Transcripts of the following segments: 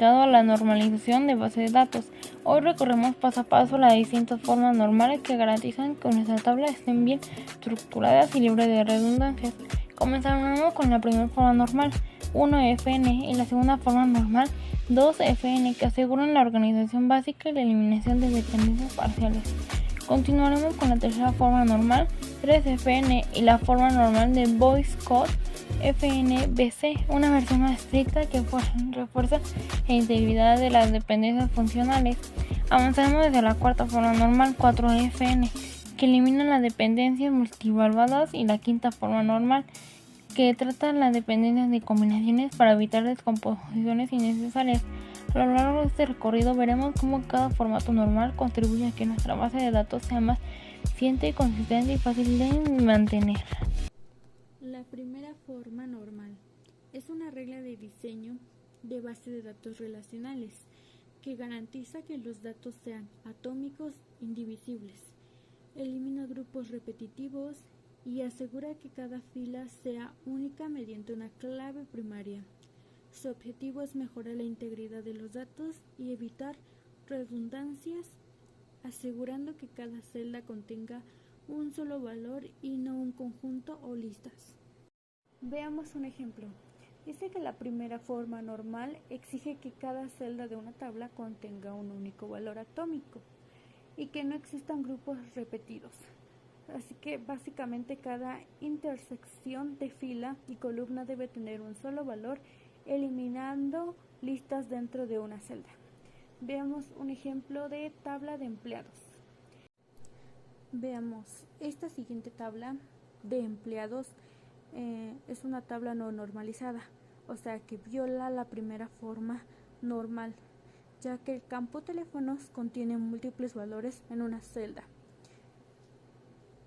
dedicado a la normalización de bases de datos. Hoy recorremos paso a paso las distintas formas normales que garantizan que nuestras tablas estén bien estructuradas y libres de redundancias. Comenzaremos con la primera forma normal, 1FN, y la segunda forma normal, 2FN, que aseguran la organización básica y la eliminación de dependencias parciales. Continuaremos con la tercera forma normal, 3FN, y la forma normal de Voice Code FNBC, una versión más estricta que refuerza la integridad de las dependencias funcionales. Avanzaremos desde la cuarta forma normal, 4FN, que elimina las dependencias multivaluadas, y la quinta forma normal, que trata las dependencias de combinaciones para evitar descomposiciones innecesarias. A lo largo de este recorrido veremos cómo cada formato normal contribuye a que nuestra base de datos sea más eficiente, consistente y fácil de mantener. La primera forma normal es una regla de diseño de base de datos relacionales que garantiza que los datos sean atómicos indivisibles, elimina grupos repetitivos y asegura que cada fila sea única mediante una clave primaria. Su objetivo es mejorar la integridad de los datos y evitar redundancias, asegurando que cada celda contenga un solo valor y no un conjunto o listas. Veamos un ejemplo. Dice que la primera forma normal exige que cada celda de una tabla contenga un único valor atómico y que no existan grupos repetidos. Así que básicamente cada intersección de fila y columna debe tener un solo valor, eliminando listas dentro de una celda. Veamos un ejemplo de tabla de empleados. Veamos, esta siguiente tabla de empleados es una tabla no normalizada, o sea que viola la primera forma normal, ya que el campo teléfonos contiene múltiples valores en una celda.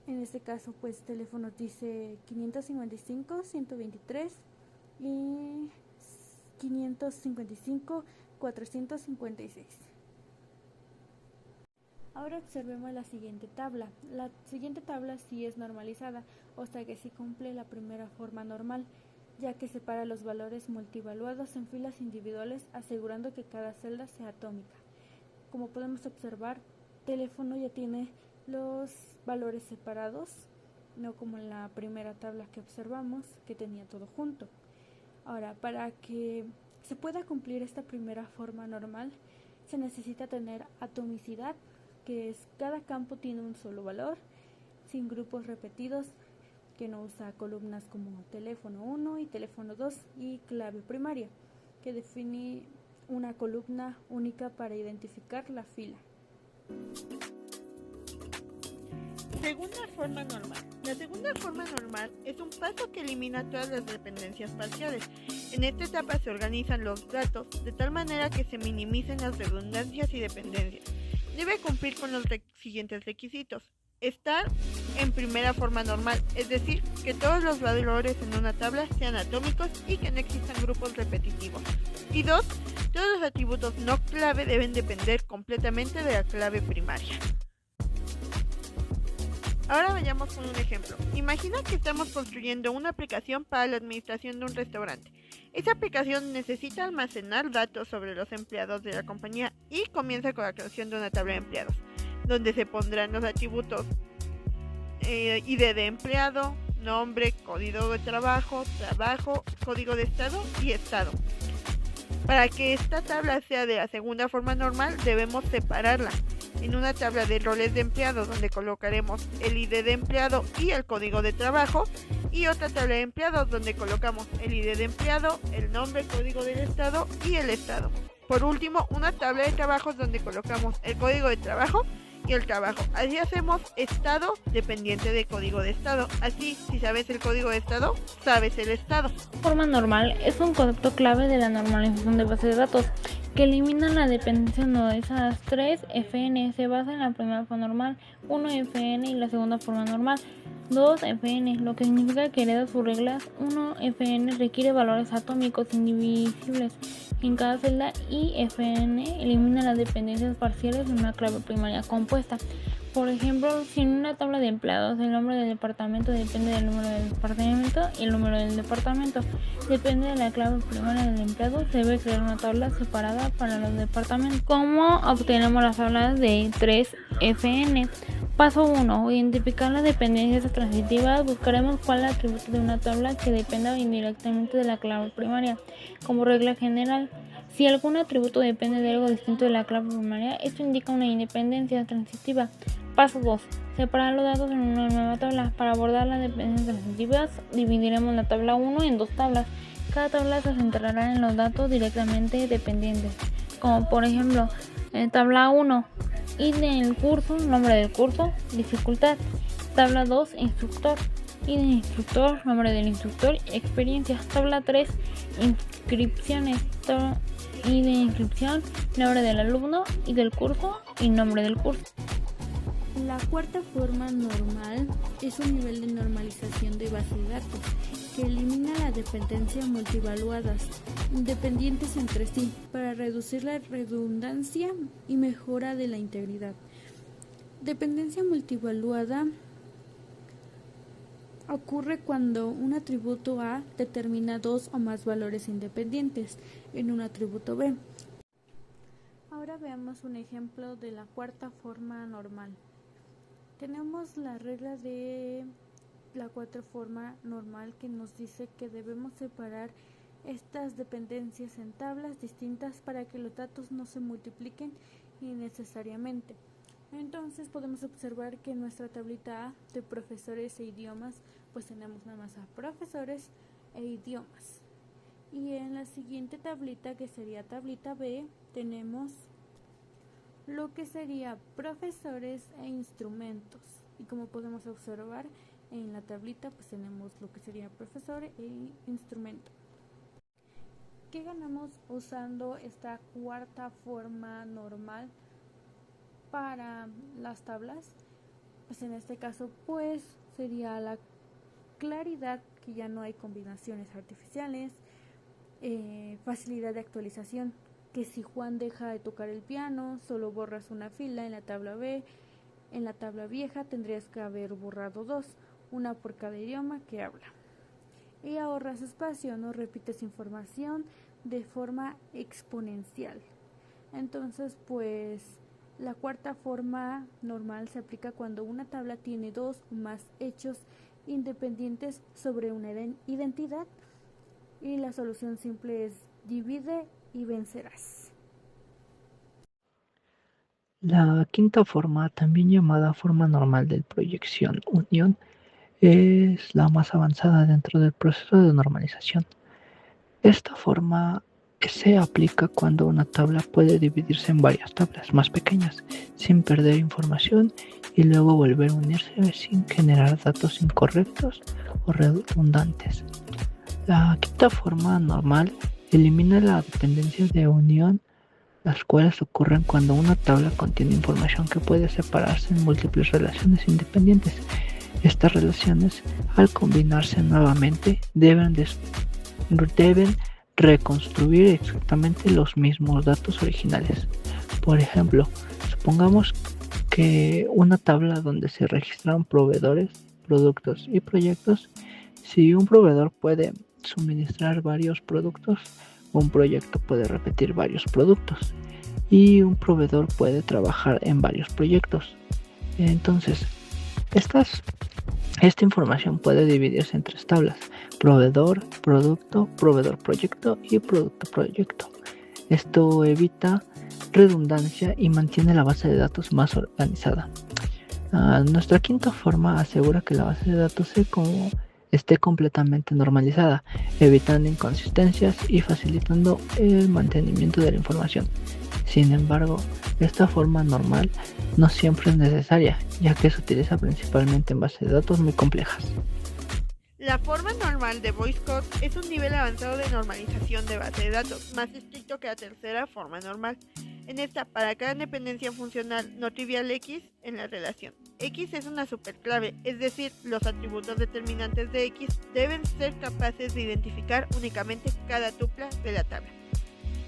En este caso, pues teléfonos dice 555, 123 y 555, 456. Ahora observemos la siguiente tabla. La siguiente tabla sí es normalizada, o sea que sí cumple la primera forma normal, ya que separa los valores multivaluados en filas individuales, asegurando que cada celda sea atómica. Como podemos observar, teléfono ya tiene los valores separados, no como en la primera tabla que observamos, que tenía todo junto. Ahora, para que se pueda cumplir esta primera forma normal, se necesita tener atomicidad, que es cada campo tiene un solo valor, sin grupos repetidos, que no usa columnas como teléfono 1 y teléfono 2 y clave primaria, que define una columna única para identificar la fila. Segunda forma normal. La segunda forma normal es un paso que elimina todas las dependencias parciales. En esta etapa se organizan los datos de tal manera que se minimicen las redundancias y dependencias. Debe cumplir con los siguientes requisitos. Estar en primera forma normal, es decir, que todos los valores en una tabla sean atómicos y que no existan grupos repetitivos. Y 2, todos los atributos no clave deben depender completamente de la clave primaria. Ahora vayamos con un ejemplo. Imagina que estamos construyendo una aplicación para la administración de un restaurante. Esa aplicación necesita almacenar datos sobre los empleados de la compañía y comienza con la creación de una tabla de empleados, donde se pondrán los atributos ID de empleado, nombre, código de trabajo, código de estado y estado. Para que esta tabla sea de la segunda forma normal, debemos separarla en una tabla de roles de empleado, donde colocaremos el ID de empleado y el código de trabajo, y otra tabla de empleados donde colocamos el ID de empleado, el nombre, código del estado y el estado. Por último, una tabla de trabajos donde colocamos el código de trabajo y el trabajo. Así hacemos estado dependiente de código de estado. Así, si sabes el código de estado, sabes el estado. Forma normal es un concepto clave de la normalización de bases de datos que elimina la dependencia no de esas 3FN. Se basa en la primera forma normal, 1FN, y la segunda forma normal, 2FN, lo que significa que hereda sus reglas. 1FN requiere valores atómicos indivisibles en cada celda y FN elimina las dependencias parciales de una clave primaria compuesta. Por ejemplo, si en una tabla de empleados el nombre del departamento depende del número del departamento y el número del departamento depende de la clave primaria del empleado, se debe crear una tabla separada para los departamentos. ¿Cómo obtenemos las tablas de 3FN? Paso 1. Identificar las dependencias transitivas. Buscaremos cuál es el atributo de una tabla que dependa indirectamente de la clave primaria. Como regla general, si algún atributo depende de algo distinto de la clave primaria, esto indica una independencia transitiva. Paso 2. Separar los datos en una nueva tabla. Para abordar las dependencias transitivas, dividiremos la tabla 1 en dos tablas. Cada tabla se centrará en los datos directamente dependientes, como por ejemplo, en tabla 1, id del curso, nombre del curso, dificultad. Tabla 2, instructor, id del instructor, nombre del instructor, experiencia. Tabla 3, inscripciones, id de inscripción, nombre del alumno, y del curso y nombre del curso. La cuarta forma normal es un nivel de normalización de base de datos que elimina la dependencia multivaluadas independientes entre sí para reducir la redundancia y mejora de la integridad. Dependencia multivaluada ocurre cuando un atributo A determina dos o más valores independientes en un atributo B. Ahora veamos un ejemplo de la cuarta forma normal. Tenemos la regla de la cuarta forma normal que nos dice que debemos separar estas dependencias en tablas distintas para que los datos no se multipliquen innecesariamente. Entonces podemos observar que en nuestra tablita A de profesores e idiomas pues tenemos nada más a profesores e idiomas. Y en la siguiente tablita, que sería tablita B, tenemos lo que sería profesores e instrumentos. Y como podemos observar en la tablita pues tenemos lo que sería profesor e instrumento. ¿Qué ganamos usando esta cuarta forma normal para las tablas? Pues en este caso pues sería la claridad, que ya no hay combinaciones artificiales, facilidad de actualización, que si Juan deja de tocar el piano, solo borras una fila en la tabla B. En la tabla vieja tendrías que haber borrado dos, una por cada idioma que habla. Y ahorras espacio, no repites información de forma exponencial. Entonces, pues, la cuarta forma normal se aplica cuando una tabla tiene dos o más hechos independientes sobre una identidad, y la solución simple es divide y vencerás. La quinta forma, también llamada forma normal de proyección unión, es la más avanzada dentro del proceso de normalización. Esta forma se aplica cuando una tabla puede dividirse en varias tablas más pequeñas sin perder información y luego volver a unirse sin generar datos incorrectos o redundantes. La quinta forma normal elimina la dependencia de unión, las cuales ocurren cuando una tabla contiene información que puede separarse en múltiples relaciones independientes. Estas relaciones, al combinarse nuevamente, deben reconstruir exactamente los mismos datos originales. Por ejemplo, supongamos que una tabla donde se registran proveedores, productos y proyectos. Si un proveedor puede suministrar varios productos, un proyecto puede repetir varios productos y un proveedor puede trabajar en varios proyectos. Entonces, esta información puede dividirse en tres tablas: proveedor, producto, proveedor proyecto y producto proyecto. Esto evita redundancia y mantiene la base de datos más organizada. Nuestra quinta forma asegura que la base de datos esté completamente normalizada, evitando inconsistencias y facilitando el mantenimiento de la información. Sin embargo, esta forma normal no siempre es necesaria, ya que se utiliza principalmente en bases de datos muy complejas. La forma normal de Voice Code es un nivel avanzado de normalización de base de datos, más estricto que la tercera forma normal. En esta, para cada dependencia funcional no trivial X en la relación. X es una superclave, es decir, los atributos determinantes de X deben ser capaces de identificar únicamente cada tupla de la tabla.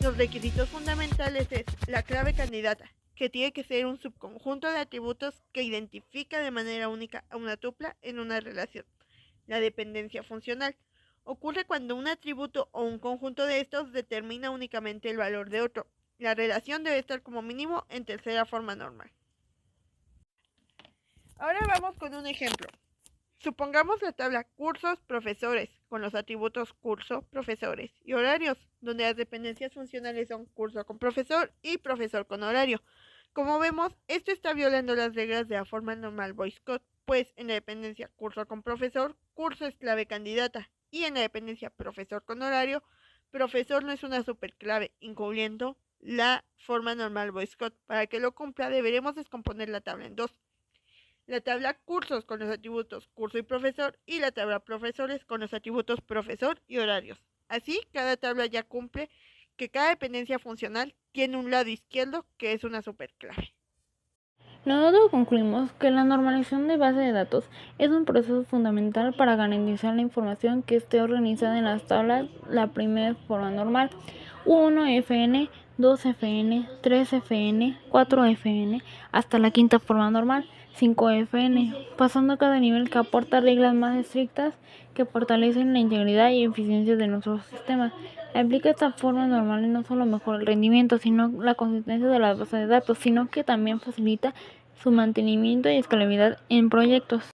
Los requisitos fundamentales es la clave candidata, que tiene que ser un subconjunto de atributos que identifica de manera única a una tupla en una relación. La dependencia funcional ocurre cuando un atributo o un conjunto de estos determina únicamente el valor de otro. La relación debe estar como mínimo en tercera forma normal. Ahora vamos con un ejemplo. Supongamos la tabla cursos, profesores, con los atributos curso, profesores y horarios, donde las dependencias funcionales son curso con profesor y profesor con horario. Como vemos, esto está violando las reglas de la forma normal Boyce Code, pues en la dependencia curso con profesor, curso es clave candidata, y en la dependencia profesor con horario, profesor no es una superclave, incluyendo la forma normal Boyce Code. Para que lo cumpla, deberemos descomponer la tabla en dos. La tabla cursos con los atributos curso y profesor, y la tabla profesores con los atributos profesor y horarios. Así, cada tabla ya cumple que cada dependencia funcional tiene un lado izquierdo que es una superclave. Nosotros concluimos que la normalización de base de datos es un proceso fundamental para garantizar la información que esté organizada en las tablas. La primera forma normal, 1FN, 2FN, 3FN, 4FN, hasta la quinta forma normal, 5FN, pasando a cada nivel que aporta reglas más estrictas que fortalecen la integridad y eficiencia de nuestros sistemas. Aplica esta forma normal y no solo mejora el rendimiento, sino la consistencia de la base de datos, sino que también facilita su mantenimiento y escalabilidad en proyectos.